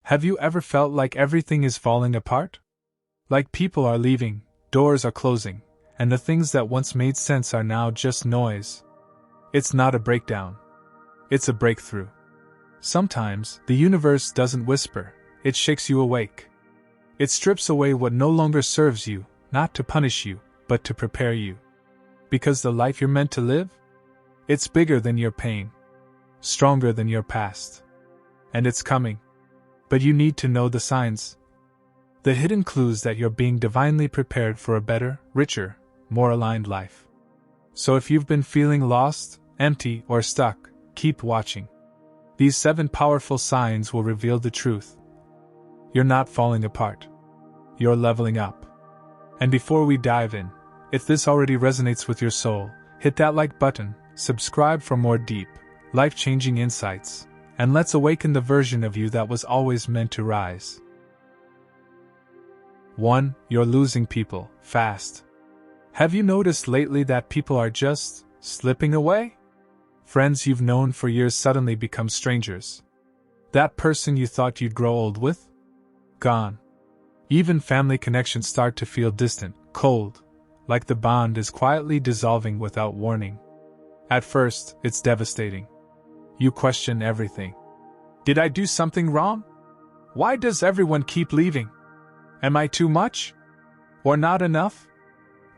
Have you ever felt like everything is falling apart? Like people are leaving, doors are closing, and the things that once made sense are now just noise? It's not a breakdown. It's a breakthrough. Sometimes, the universe doesn't whisper, it shakes you awake. It strips away what no longer serves you, not to punish you, but to prepare you. Because the life you're meant to live? It's bigger than your pain. Stronger than your past. And it's coming. But you need to know the signs. The hidden clues that you're being divinely prepared for a better, richer, more aligned life. So if you've been feeling lost, empty, or stuck, keep watching. These 7 powerful signs will reveal the truth. You're not falling apart. You're leveling up. And before we dive in, if this already resonates with your soul, hit that like button, subscribe for more deep, life-changing insights, and let's awaken the version of you that was always meant to rise. 1. You're losing people, fast. Have you noticed lately that people are just slipping away? Friends you've known for years suddenly become strangers. That person you thought you'd grow old with? Gone. Even family connections start to feel distant, cold, like the bond is quietly dissolving without warning. At first, it's devastating. You question everything. Did I do something wrong? Why does everyone keep leaving? Am I too much? Or not enough?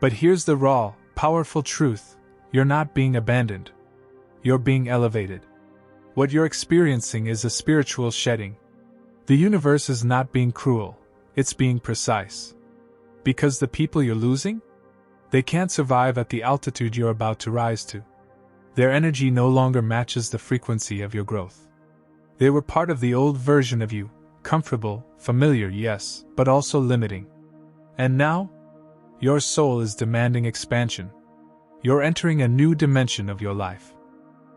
But here's the raw, powerful truth. You're not being abandoned. You're being elevated. What you're experiencing is a spiritual shedding. The universe is not being cruel, it's being precise. Because the people you're losing? They can't survive at the altitude you're about to rise to. Their energy no longer matches the frequency of your growth. They were part of the old version of you, comfortable, familiar, yes, but also limiting. And now? Your soul is demanding expansion. You're entering a new dimension of your life.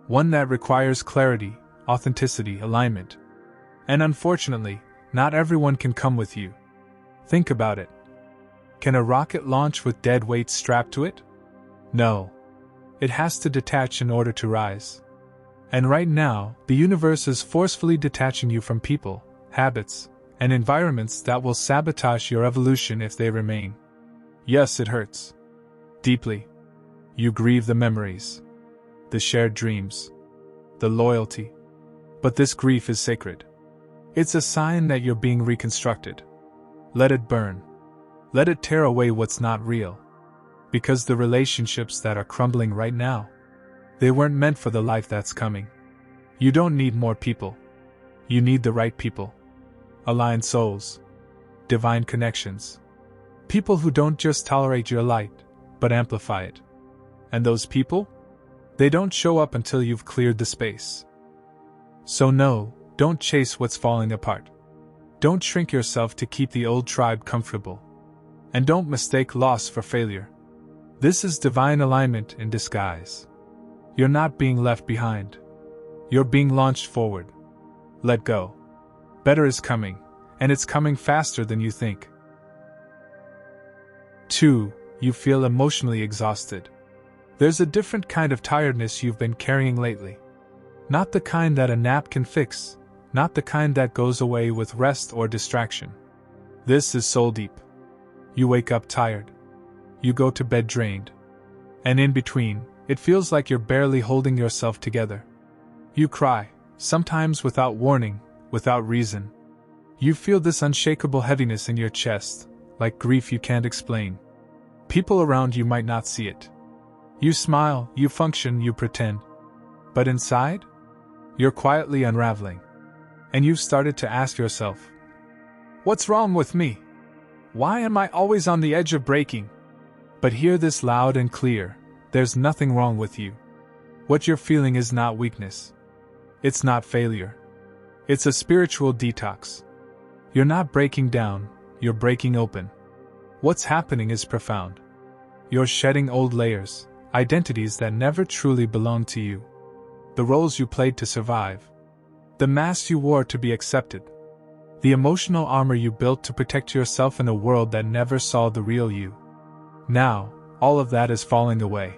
One that requires clarity, authenticity, alignment. And unfortunately, not everyone can come with you. Think about it. Can a rocket launch with dead weight strapped to it? No. It has to detach in order to rise. And right now, the universe is forcefully detaching you from people, habits, and environments that will sabotage your evolution if they remain. Yes, it hurts. Deeply. You grieve the memories, the shared dreams, the loyalty. But this grief is sacred. It's a sign that you're being reconstructed. Let it burn. Let it tear away what's not real. Because the relationships that are crumbling right now, they weren't meant for the life that's coming. You don't need more people. You need the right people. Aligned souls. Divine connections. People who don't just tolerate your light, but amplify it. And those people? They don't show up until you've cleared the space. So no, don't chase what's falling apart. Don't shrink yourself to keep the old tribe comfortable. And don't mistake loss for failure. This is divine alignment in disguise. You're not being left behind. You're being launched forward. Let go. Better is coming, and it's coming faster than you think. 2. You feel emotionally exhausted. There's a different kind of tiredness you've been carrying lately. Not the kind that a nap can fix, not the kind that goes away with rest or distraction. This is soul deep. You wake up tired. You go to bed drained. And in between, it feels like you're barely holding yourself together. You cry, sometimes without warning, without reason. You feel this unshakable heaviness in your chest, like grief you can't explain. People around you might not see it. You smile, you function, you pretend. But inside? You're quietly unraveling. And you've started to ask yourself, what's wrong with me? Why am I always on the edge of breaking? But hear this loud and clear, there's nothing wrong with you. What you're feeling is not weakness. It's not failure. It's a spiritual detox. You're not breaking down, you're breaking open. What's happening is profound. You're shedding old layers, identities that never truly belonged to you. The roles you played to survive. The masks you wore to be accepted. The emotional armor you built to protect yourself in a world that never saw the real you. Now, all of that is falling away.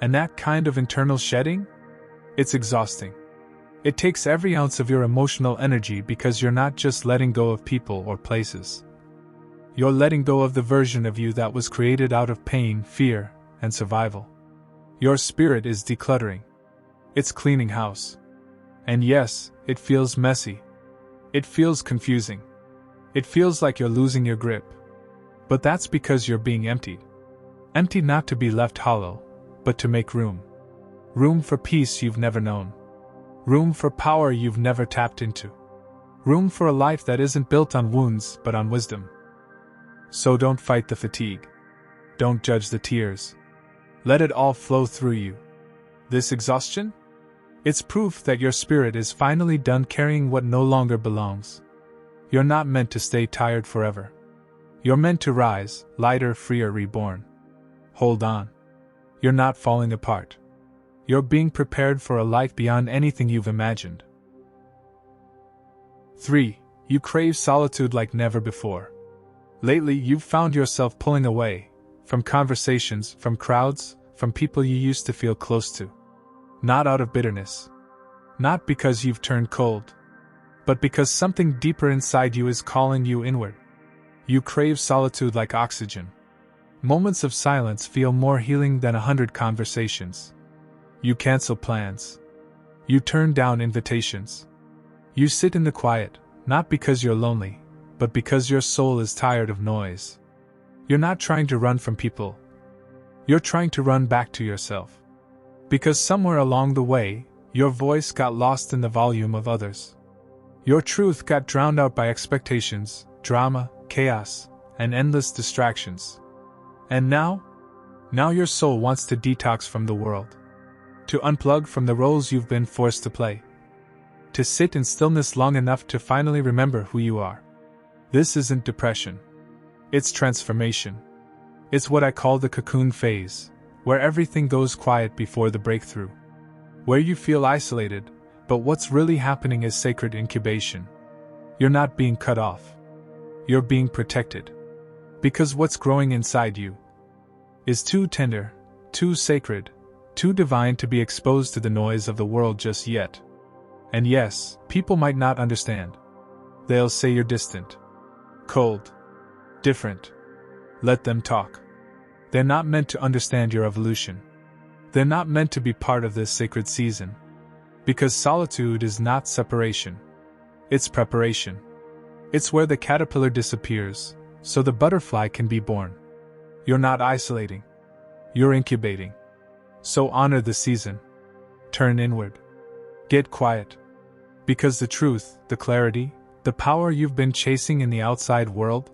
And that kind of internal shedding? It's exhausting. It takes every ounce of your emotional energy because you're not just letting go of people or places. You're letting go of the version of you that was created out of pain, fear, and survival. Your spirit is decluttering. It's cleaning house. And yes, it feels messy. It feels confusing. It feels like you're losing your grip. But that's because you're being emptied. Emptied not to be left hollow, but to make room. Room for peace you've never known. Room for power you've never tapped into. Room for a life that isn't built on wounds but on wisdom. So don't fight the fatigue. Don't judge the tears. Let it all flow through you. This exhaustion? It's proof that your spirit is finally done carrying what no longer belongs. You're not meant to stay tired forever. You're meant to rise, lighter, freer, reborn. Hold on. You're not falling apart. You're being prepared for a life beyond anything you've imagined. 3. You crave solitude like never before. Lately, you've found yourself pulling away from conversations, from crowds, from people you used to feel close to. Not out of bitterness. Not because you've turned cold. But because something deeper inside you is calling you inward. You crave solitude like oxygen. Moments of silence feel more healing than 100 conversations. You cancel plans. You turn down invitations. You sit in the quiet, not because you're lonely, but because your soul is tired of noise. You're not trying to run from people. You're trying to run back to yourself. Because somewhere along the way, your voice got lost in the volume of others. Your truth got drowned out by expectations, drama, chaos, and endless distractions. And now your soul wants to detox from the world. To unplug from the roles you've been forced to play. To sit in stillness long enough to finally remember who you are. This isn't depression. It's transformation. It's what I call the cocoon phase, where everything goes quiet before the breakthrough. Where you feel isolated, but what's really happening is sacred incubation. You're not being cut off. You're being protected. Because what's growing inside you is too tender, too sacred, too divine to be exposed to the noise of the world just yet. And yes, people might not understand. They'll say you're distant, cold, different. Let them talk. They're not meant to understand your evolution. They're not meant to be part of this sacred season. Because solitude is not separation. It's preparation. It's where the caterpillar disappears, so the butterfly can be born. You're not isolating. You're incubating. So honor the season. Turn inward. Get quiet. Because the truth, the clarity, the power you've been chasing in the outside world,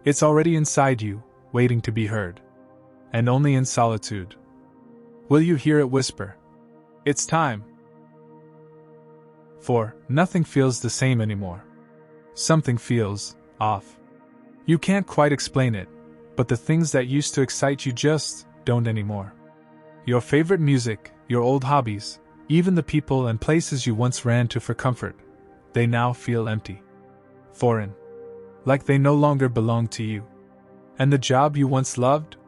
it's already inside you, waiting to be heard. And only in solitude will you hear it whisper, "It's time." 4. Nothing feels the same anymore. Something feels off. You can't quite explain it, but the things that used to excite you just don't anymore. Your favorite music, your old hobbies, even the people and places you once ran to for comfort, they now feel empty. Foreign. Like they no longer belong to you. And the job you once loved?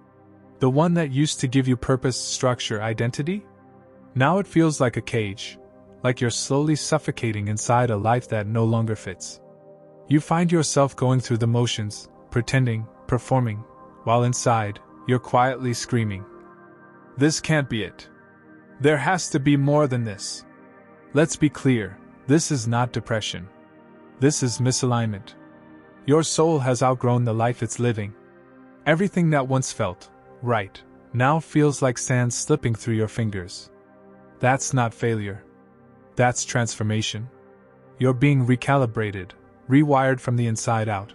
The one that used to give you purpose, structure, identity? Now it feels like a cage. Like you're slowly suffocating inside a life that no longer fits. You find yourself going through the motions, pretending, performing, while inside, you're quietly screaming. This can't be it. There has to be more than this. Let's be clear, this is not depression. This is misalignment. Your soul has outgrown the life it's living. Everything that once felt right now feels like sand slipping through your fingers. That's not failure. That's transformation. You're being recalibrated, rewired from the inside out.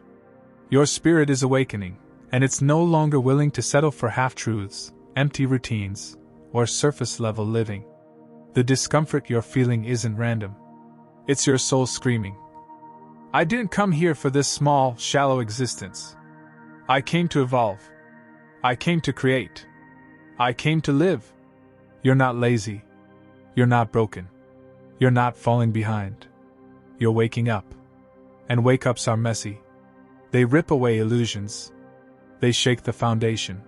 Your spirit is awakening, and it's no longer willing to settle for half-truths, empty routines, or surface-level living. The discomfort you're feeling isn't random. It's your soul screaming. I didn't come here for this small, shallow existence. I came to evolve. I came to create. I came to live. You're not lazy. You're not broken. You're not falling behind. You're waking up. And wake-ups are messy. They rip away illusions. They shake the foundation.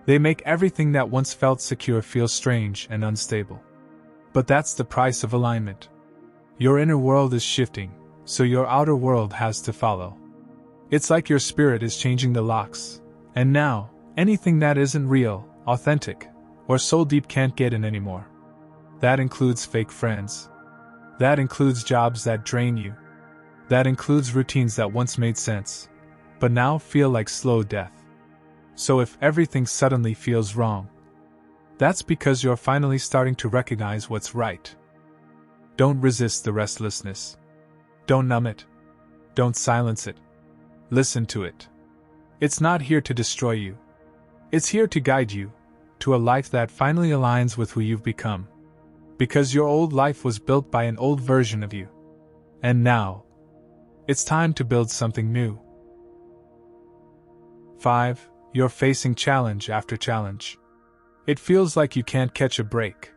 They make everything that once felt secure feel strange and unstable. But that's the price of alignment. Your inner world is shifting, so your outer world has to follow. It's like your spirit is changing the locks, and now, anything that isn't real, authentic, or soul deep can't get in anymore. That includes fake friends. That includes jobs that drain you. That includes routines that once made sense, but now feel like slow death. So if everything suddenly feels wrong, that's because you're finally starting to recognize what's right. Don't resist the restlessness. Don't numb it. Don't silence it. Listen to it. It's not here to destroy you. It's here to guide you to a life that finally aligns with who you've become. Because your old life was built by an old version of you. And now, it's time to build something new. 5. You're facing challenge after challenge. It feels like you can't catch a break.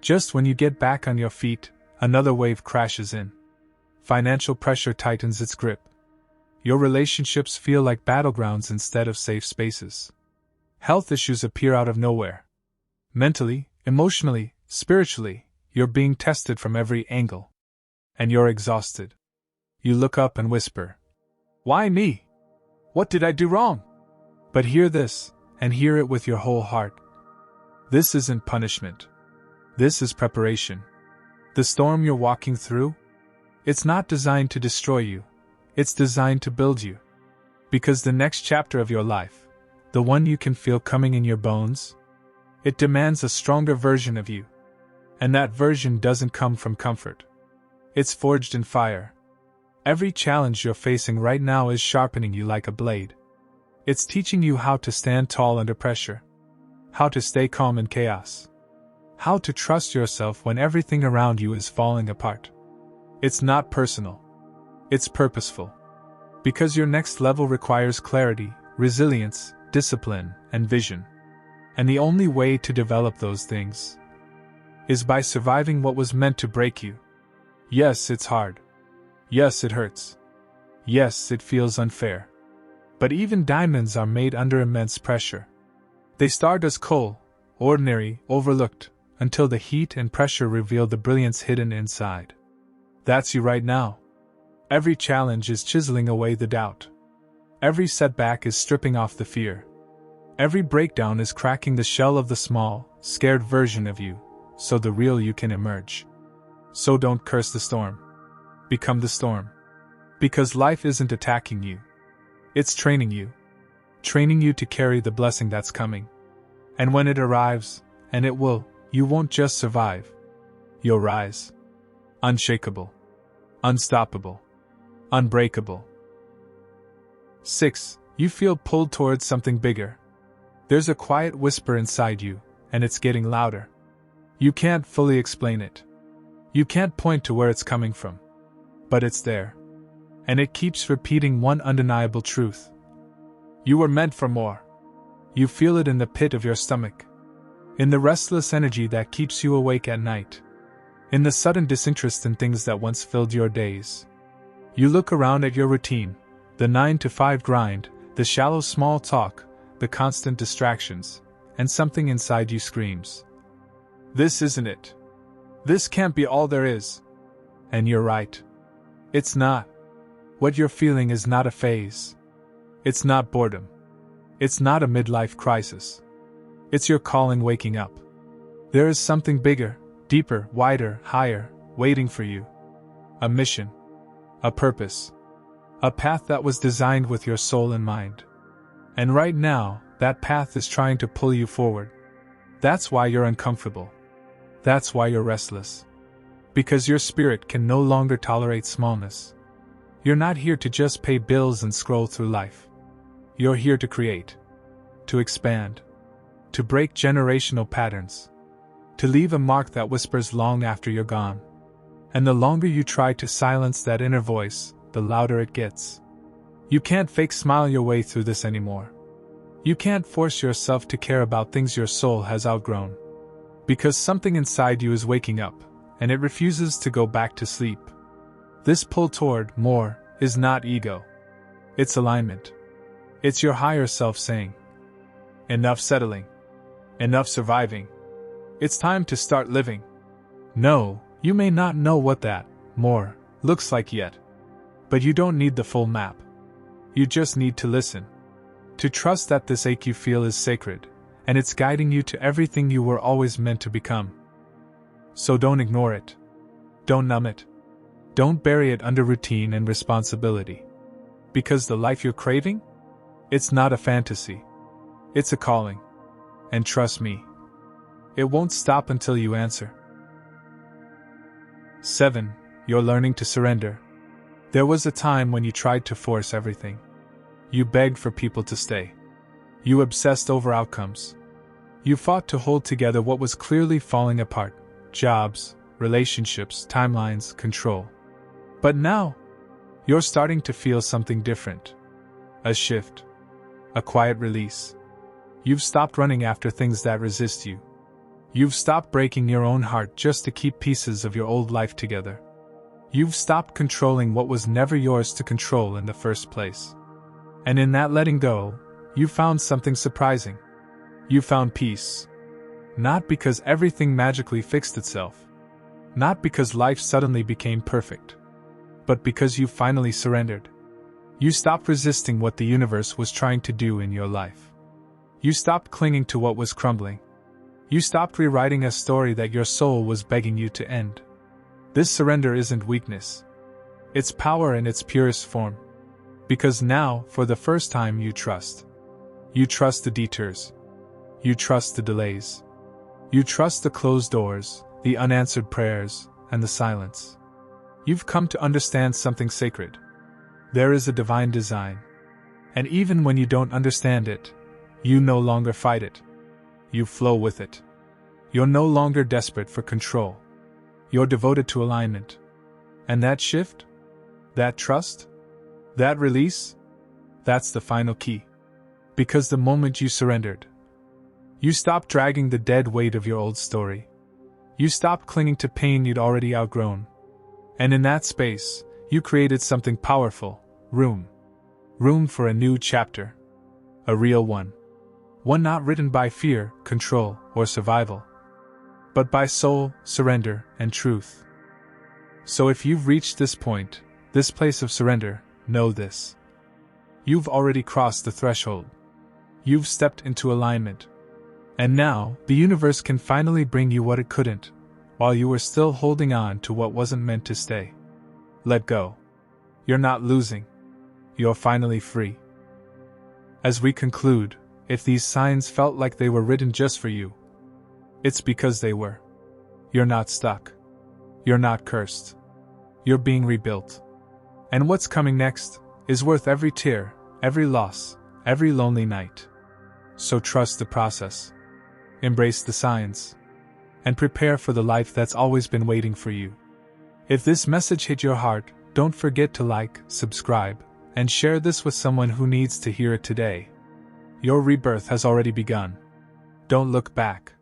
Just when you get back on your feet, another wave crashes in. Financial pressure tightens its grip. Your relationships feel like battlegrounds instead of safe spaces. Health issues appear out of nowhere. Mentally, emotionally, spiritually, you're being tested from every angle. And you're exhausted. You look up and whisper, "Why me? What did I do wrong?" But hear this, and hear it with your whole heart. This isn't punishment. This is preparation. The storm you're walking through? It's not designed to destroy you. It's designed to build you. Because the next chapter of your life, the one you can feel coming in your bones, it demands a stronger version of you. And that version doesn't come from comfort. It's forged in fire. Every challenge you're facing right now is sharpening you like a blade. It's teaching you how to stand tall under pressure. How to stay calm in chaos. How to trust yourself when everything around you is falling apart. It's not personal. It's purposeful. Because your next level requires clarity, resilience, discipline, and vision. And the only way to develop those things is by surviving what was meant to break you. Yes, it's hard. Yes, it hurts. Yes, it feels unfair. But even diamonds are made under immense pressure. They start as coal, ordinary, overlooked, until the heat and pressure reveal the brilliance hidden inside. That's you right now. Every challenge is chiseling away the doubt. Every setback is stripping off the fear. Every breakdown is cracking the shell of the small, scared version of you, so the real you can emerge. So don't curse the storm. Become the storm. Because life isn't attacking you. It's training you. Training you to carry the blessing that's coming. And when it arrives, and it will, you won't just survive. You'll rise. Unshakable. Unstoppable. Unbreakable. 6. You feel pulled towards something bigger. There's a quiet whisper inside you, and it's getting louder. You can't fully explain it. You can't point to where it's coming from. But it's there. And it keeps repeating one undeniable truth. You were meant for more. You feel it in the pit of your stomach. In the restless energy that keeps you awake at night. In the sudden disinterest in things that once filled your days. You look around at your routine, the 9-to-5 grind, the shallow small talk, the constant distractions, and something inside you screams, "This isn't it. This can't be all there is." And you're right. It's not. What you're feeling is not a phase. It's not boredom. It's not a midlife crisis. It's your calling waking up. There is something bigger, deeper, wider, higher, waiting for you. A mission. A purpose. A path that was designed with your soul in mind. And right now, that path is trying to pull you forward. That's why you're uncomfortable. That's why you're restless. Because your spirit can no longer tolerate smallness. You're not here to just pay bills and scroll through life. You're here to create. To expand. To break generational patterns. To leave a mark that whispers long after you're gone. And the longer you try to silence that inner voice, the louder it gets. You can't fake smile your way through this anymore. You can't force yourself to care about things your soul has outgrown. Because something inside you is waking up, and it refuses to go back to sleep. This pull toward more is not ego. It's alignment. It's your higher self saying, "Enough settling. Enough surviving. It's time to start living." No, you may not know what that more, looks like yet. But you don't need the full map. You just need to listen. To trust that this ache you feel is sacred, and it's guiding you to everything you were always meant to become. So don't ignore it. Don't numb it. Don't bury it under routine and responsibility. Because the life you're craving? It's not a fantasy. It's a calling. And trust me, it won't stop until you answer. 7. You're learning to surrender. There was a time when you tried to force everything. You begged for people to stay. You obsessed over outcomes. You fought to hold together what was clearly falling apart: jobs, relationships, timelines, control. But now, you're starting to feel something different. A shift. A quiet release. You've stopped running after things that resist you. You've stopped breaking your own heart just to keep pieces of your old life together. You've stopped controlling what was never yours to control in the first place. And in that letting go, you found something surprising. You found peace. Not because everything magically fixed itself. Not because life suddenly became perfect. But because you finally surrendered. You stopped resisting what the universe was trying to do in your life. You stopped clinging to what was crumbling. You stopped rewriting a story that your soul was begging you to end. This surrender isn't weakness. It's power in its purest form. Because now, for the first time, you trust. You trust the detours. You trust the delays. You trust the closed doors, the unanswered prayers, and the silence. You've come to understand something sacred. There is a divine design. And even when you don't understand it, you no longer fight it. You flow with it. You're no longer desperate for control. You're devoted to alignment. And that shift? That trust? That release? That's the final key. Because the moment you surrendered, you stopped dragging the dead weight of your old story. You stopped clinging to pain you'd already outgrown. And in that space, you created something powerful: room. Room for a new chapter. A real one. One not written by fear, control, or survival, but by soul, surrender, and truth. So if you've reached this point, this place of surrender, know this. You've already crossed the threshold. You've stepped into alignment. And now, the universe can finally bring you what it couldn't, while you were still holding on to what wasn't meant to stay. Let go. You're not losing. You're finally free. As we conclude, if these signs felt like they were written just for you, it's because they were. You're not stuck. You're not cursed. You're being rebuilt. And what's coming next is worth every tear, every loss, every lonely night. So trust the process. Embrace the signs. And prepare for the life that's always been waiting for you. If this message hit your heart, don't forget to like, subscribe, and share this with someone who needs to hear it today. Your rebirth has already begun. Don't look back.